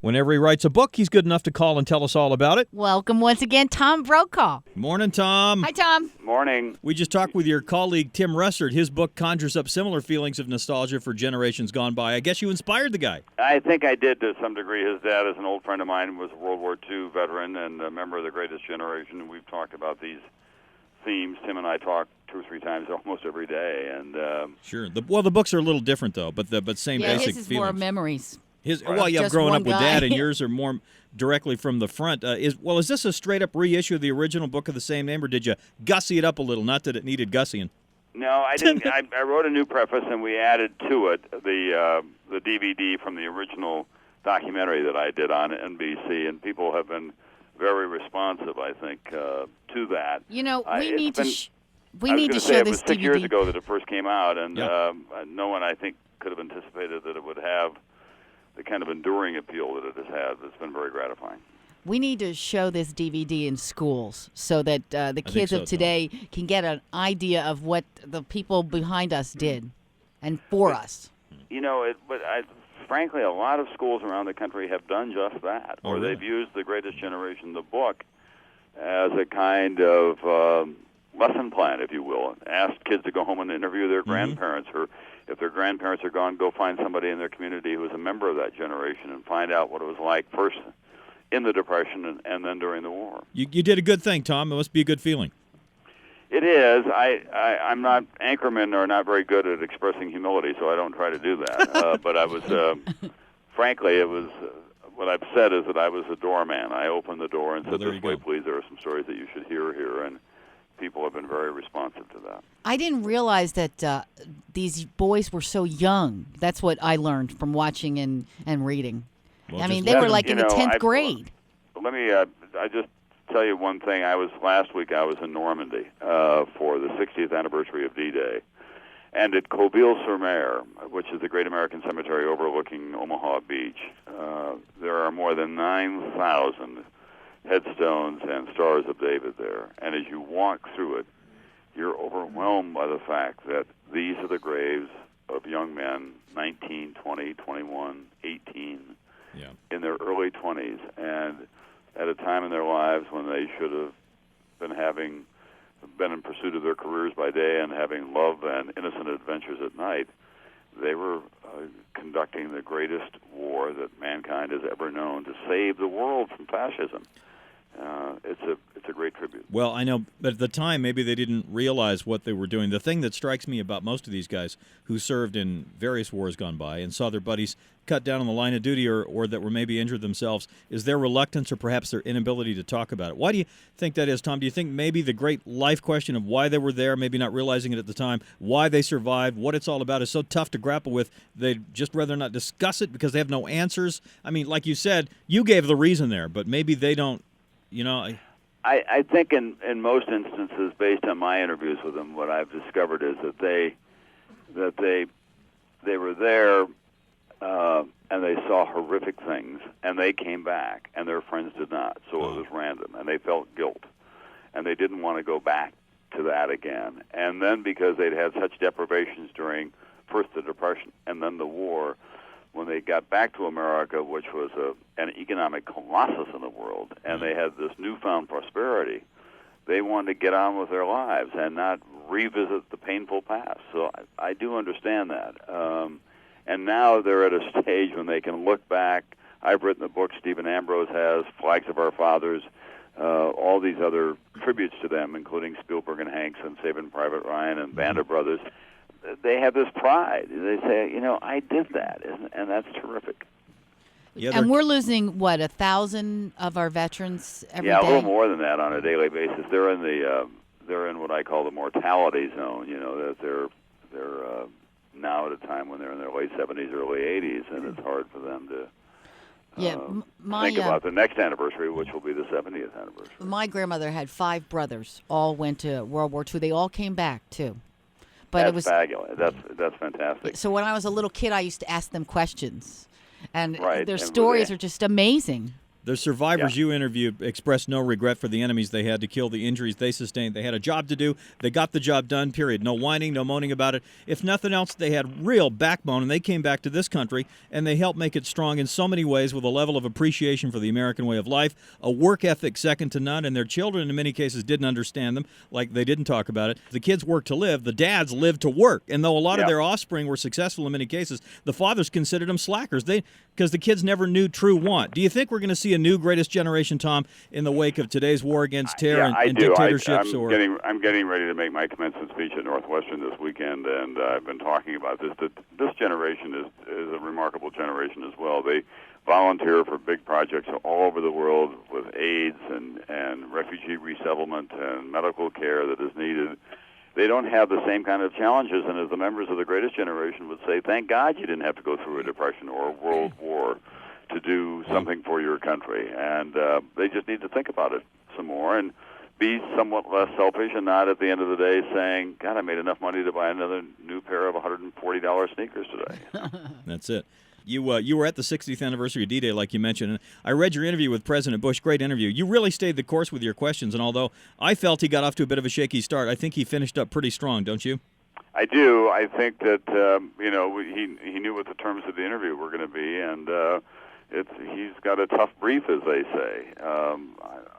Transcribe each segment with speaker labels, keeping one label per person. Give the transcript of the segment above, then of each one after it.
Speaker 1: Whenever he writes a book, he's good enough to call and tell us all about it.
Speaker 2: Welcome once again, Tom Brokaw.
Speaker 1: Morning, Tom.
Speaker 2: Hi, Tom.
Speaker 3: Morning.
Speaker 1: We just talked with your colleague, Tim Russert. His book conjures up similar feelings of nostalgia for generations gone by. I guess you inspired the guy.
Speaker 3: I think I did to some degree. His dad is an old friend of mine, was a World War II veteran and a member of the Greatest Generation, and we've talked about these themes. Tim and I talk 2 or 3 times almost every day. And
Speaker 1: Sure. The books are a little different, though, but same basic
Speaker 2: his is
Speaker 1: feelings.
Speaker 2: more memories.
Speaker 1: Growing up with
Speaker 2: guy.
Speaker 1: Dad, and yours are more directly from the front. Is this a straight-up reissue of the original book of the same name, or did you gussy it up a little? Not that it needed gussying.
Speaker 3: No, I didn't. I wrote a new preface, and we added to it the DVD from the original documentary that I did on NBC, and people have been very responsive, I think, to that.
Speaker 2: You know, we need to show this
Speaker 3: It was 6 years
Speaker 2: DVD.
Speaker 3: ago that it first came out, and
Speaker 1: Yeah.
Speaker 3: no one, I think, could have anticipated that it would have the kind of enduring appeal that it has had. It's been very gratifying.
Speaker 2: We need to show this DVD in schools so that the kids
Speaker 1: so,
Speaker 2: of today can get an idea of what the people behind us did and for us.
Speaker 3: You know, frankly, a lot of schools around the country have done just that, or
Speaker 1: really?
Speaker 3: they've used The Greatest Generation, the book, as a kind of lesson plan, if you will. Asked kids to go home and interview their grandparents, or if their grandparents are gone, go find somebody in their community who was a member of that generation and find out what it was like first in the Depression and then during the war.
Speaker 1: You did a good thing, Tom. It must be a good feeling.
Speaker 3: It is. I'm not anchorman or not very good at expressing humility, so I don't try to do that. But I was, frankly, it was. What I've said is that I was a doorman. I opened the door and said,
Speaker 1: there
Speaker 3: "This
Speaker 1: you
Speaker 3: way,
Speaker 1: go.
Speaker 3: please. There are some stories that you should hear here," and people have been very responsive to that.
Speaker 2: I didn't realize that these boys were so young. That's what I learned from watching and reading.
Speaker 1: Well,
Speaker 2: I mean,
Speaker 1: just
Speaker 2: they were
Speaker 1: let
Speaker 2: like in the 10th grade.
Speaker 3: Let me. I just tell you one thing. Last week. I was in Normandy for the 60th anniversary of D-Day, and at Coville-sur-Mer, which is the great American cemetery overlooking Omaha Beach, there are more than 9,000 headstones and Stars of David there. And as you walk through it, you're overwhelmed by the fact that these are the graves of young men, 19, 20, 21, 18, in their early 20s, and at a time in their lives when they should have been in pursuit of their careers by day and having love and innocent adventures at night. They were conducting the greatest war that mankind has ever known to save the world from fascism. It's a great tribute.
Speaker 1: Well, I know, but at the time, maybe they didn't realize what they were doing. The thing that strikes me about most of these guys who served in various wars gone by and saw their buddies cut down on the line of duty or that were maybe injured themselves is their reluctance or perhaps their inability to talk about it. Why do you think that is, Tom? Do you think maybe the great life question of why they were there, maybe not realizing it at the time, why they survived, what it's all about is so tough to grapple with, they'd just rather not discuss it because they have no answers? I mean, like you said, you gave the reason there, but maybe they don't.
Speaker 3: I think in most instances, based on my interviews with them, what I've discovered is that they were there and they saw horrific things, and they came back, and their friends did not. So it was random, and they felt guilt, and they didn't want to go back to that again. And then because they'd had such deprivations during first the Depression and then the war, when they got back to America, which was an economic colossus in the world, and they had this newfound prosperity, they wanted to get on with their lives and not revisit the painful past. So I do understand that. And now they're at a stage when they can look back. I've written a book, Stephen Ambrose has, Flags of Our Fathers, all these other tributes to them, including Spielberg and Hanks and Saving Private Ryan and Band of Brothers. They have this pride. They say, I did that, and that's terrific.
Speaker 1: Yeah,
Speaker 2: And we're losing, 1,000 of our veterans every day?
Speaker 3: Yeah, a little more than that on a daily basis. They're in what I call the mortality zone. That they're now at a time when they're in their late 70s, early 80s, and it's hard for them to think about the next anniversary, which will be the 70th anniversary.
Speaker 2: My grandmother had 5 brothers. All went to World War II. They all came back too. But
Speaker 3: That's fabulous. That's fantastic.
Speaker 2: So when I was a little kid, I used to ask them questions, and
Speaker 3: Right.
Speaker 2: their
Speaker 3: And
Speaker 2: stories are just amazing.
Speaker 1: The survivors you interviewed expressed no regret for the enemies they had to kill, the injuries they sustained. They had a job to do. They got the job done, period. No whining, no moaning about it. If nothing else, they had real backbone, and they came back to this country, and they helped make it strong in so many ways with a level of appreciation for the American way of life, a work ethic second to none, and their children in many cases didn't understand them, like they didn't talk about it. The kids worked to live. The dads lived to work. And though a lot of their offspring were successful in many cases, the fathers considered them slackers because the kids never knew true want. Do you think we're going to see a new greatest generation, Tom, in the wake of today's war against terror and dictatorships?
Speaker 3: I'm getting ready to make my commencement speech at Northwestern this weekend, and I've been talking about this. That this generation is a remarkable generation as well. They volunteer for big projects all over the world with AIDS and refugee resettlement and medical care that is needed. They don't have the same kind of challenges, and as the members of the greatest generation would say, thank God you didn't have to go through a depression or a world war to do something for your country. And they just need to think about it some more and be somewhat less selfish and not at the end of the day saying, God, I made enough money to buy another new pair of $140 sneakers today.
Speaker 1: That's it. You were at the 60th anniversary of D-Day, like you mentioned, and I read your interview with President Bush. Great interview. You really stayed the course with your questions, and although I felt he got off to a bit of a shaky start, I think he finished up pretty strong, don't you?
Speaker 3: I do. I think that he knew what the terms of the interview were going to be, and he's got a tough brief, as they say.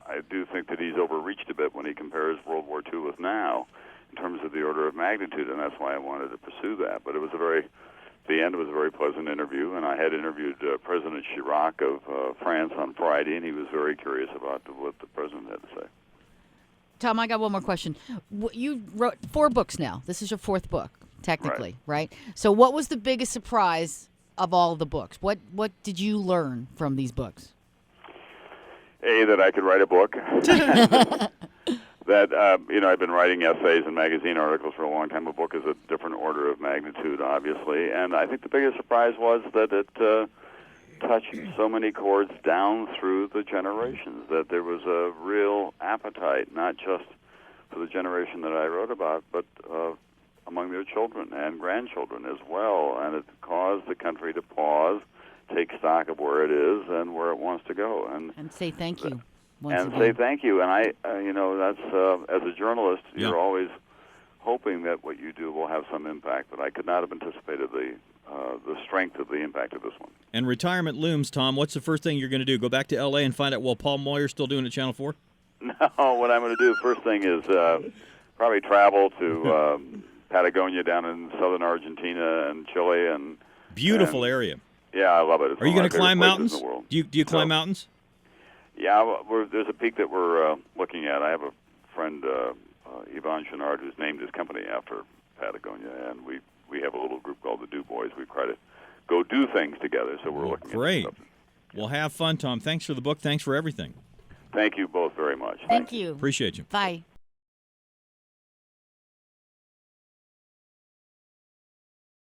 Speaker 3: I do think that he's overreached a bit when he compares World War II with now in terms of the order of magnitude, and that's why I wanted to pursue that. But the end was a very pleasant interview, and I had interviewed President Chirac of France on Friday, and he was very curious about what the president had to say.
Speaker 2: Tom, I got one more question. You wrote 4 books now. This is your 4th book, technically, right? So what was the biggest surprise of all the books? What did you learn from these books?
Speaker 3: That I could write a book. That, I've been writing essays and magazine articles for a long time. A book is a different order of magnitude, obviously. And I think the biggest surprise was that it touched so many chords down through the generations, that there was a real appetite, not just for the generation that I wrote about, but among their children and grandchildren as well. And it caused the country to pause, take stock of where it is and where it wants to go. And
Speaker 2: say thank you.
Speaker 3: Say thank you. And that's as a journalist, you're always hoping that what you do will have some impact, but I could not have anticipated the strength of the impact of this one.
Speaker 1: And retirement looms, Tom. What's the first thing you're going to do? Go back to L.A. and find out, Paul Moyer's still doing it at Channel 4?
Speaker 3: No, what I'm going to do, first thing is probably travel to Patagonia down in southern Argentina and Chile.
Speaker 1: Beautiful area.
Speaker 3: Yeah, I love it. It's
Speaker 1: Are you going to climb mountains?
Speaker 3: Do
Speaker 1: you climb mountains?
Speaker 3: Yeah, there's a peak that we're looking at. I have a friend, Yvon Chouinard, who's named his company after Patagonia, and we have a little group called the Do Boys. We try to go do things together, so we're looking
Speaker 1: great.
Speaker 3: At stuff.
Speaker 1: Well, have fun, Tom. Thanks for the book. Thanks for everything.
Speaker 3: Thank you both very much.
Speaker 2: Thank you.
Speaker 1: Appreciate you.
Speaker 2: Bye.